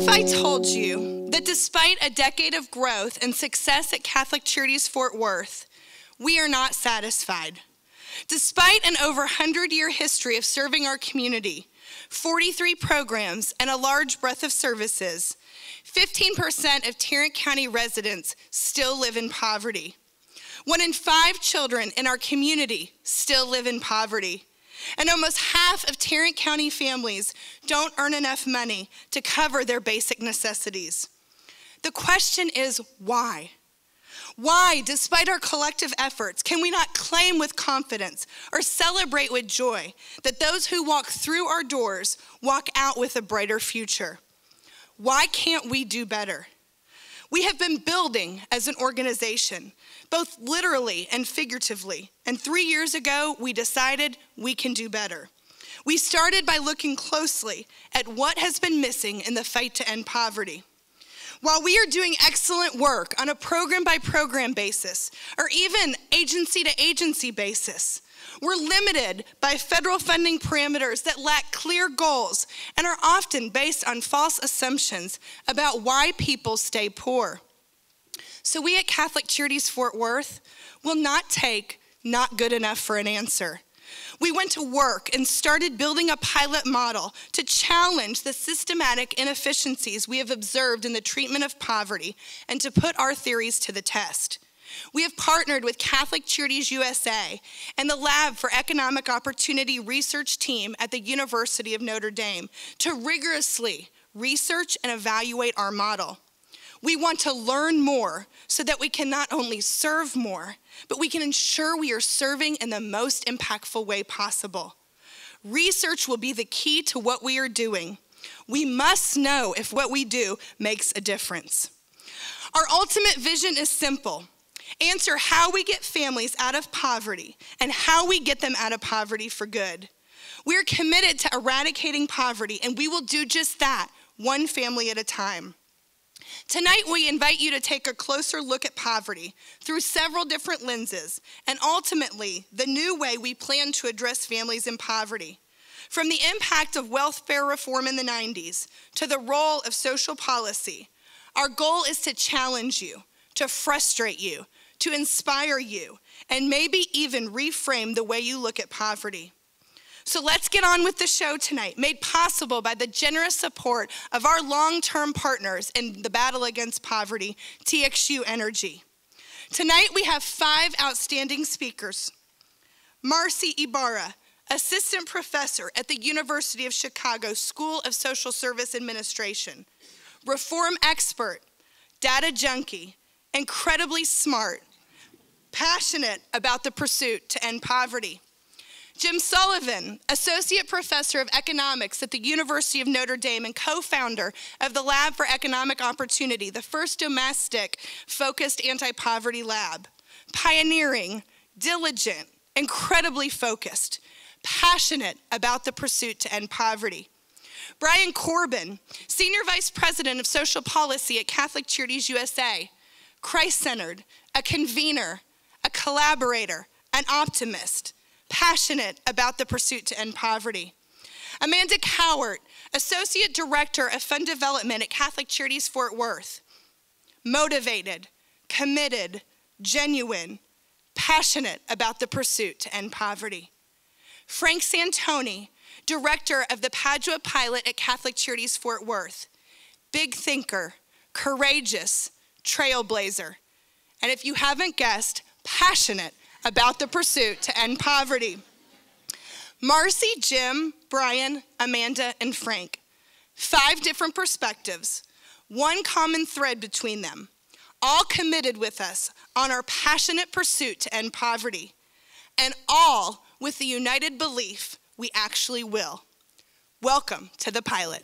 if I told you that despite a decade of growth and success at Catholic Charities Fort Worth, we are not satisfied? Despite an over 100-year history of serving our community, 43 programs, and a large breadth of services, 15% of Tarrant County residents still live in poverty. 1 in 5 children in our community still live in poverty. And almost half of Tarrant County families don't earn enough money to cover their basic necessities. The question is, why? Why, despite our collective efforts, can we not claim with confidence or celebrate with joy that those who walk through our doors walk out with a brighter future? Why can't we do better? We have been building as an organization, both literally and figuratively. And 3 years ago, we decided we can do better. We started by looking closely at what has been missing in the fight to end poverty. While we are doing excellent work on a program-by-program basis, or even agency-to-agency basis, we're limited by federal funding parameters that lack clear goals and are often based on false assumptions about why people stay poor. So we at Catholic Charities Fort Worth will not take not good enough for an answer. We went to work and started building a pilot model to challenge the systematic inefficiencies we have observed in the treatment of poverty and to put our theories to the test. We have partnered with Catholic Charities USA and the Lab for Economic Opportunity research team at the University of Notre Dame to rigorously research and evaluate our model. We want to learn more so that we can not only serve more, but we can ensure we are serving in the most impactful way possible. Research will be the key to what we are doing. We must know if what we do makes a difference. Our ultimate vision is simple. Answer how we get families out of poverty and how we get them out of poverty for good. We are committed to eradicating poverty, and we will do just that, one family at a time. Tonight, we invite you to take a closer look at poverty through several different lenses and ultimately the new way we plan to address families in poverty. From the impact of welfare reform in the 90s to the role of social policy, our goal is to challenge you, to frustrate you, to inspire you, and maybe even reframe the way you look at poverty. So let's get on with the show tonight, made possible by the generous support of our long-term partners in the battle against poverty, TXU Energy. Tonight we have 5 outstanding speakers. Marcy Ibarra, Assistant Professor at the University of Chicago School of Social Service Administration, reform expert, data junkie, incredibly smart, passionate about the pursuit to end poverty. Jim Sullivan, Associate Professor of Economics at the University of Notre Dame and co-founder of the Lab for Economic Opportunity, the first domestic-focused anti-poverty lab. Pioneering, diligent, incredibly focused, passionate about the pursuit to end poverty. Brian Corbin, Senior Vice President of Social Policy at Catholic Charities USA, Christ-centered, a convener, a collaborator, an optimist, passionate about the pursuit to end poverty. Amanda Cowart, Associate Director of Fund Development at Catholic Charities Fort Worth, motivated, committed, genuine, passionate about the pursuit to end poverty. Frank Santoni, Director of the Padua Pilot at Catholic Charities Fort Worth, big thinker, courageous, trailblazer, and if you haven't guessed, passionate about the pursuit to end poverty. Marcy, Jim, Brian, Amanda, and Frank. 5 different perspectives, one common thread between them, all committed with us on our passionate pursuit to end poverty, and all with the united belief we actually will. Welcome to the pilot.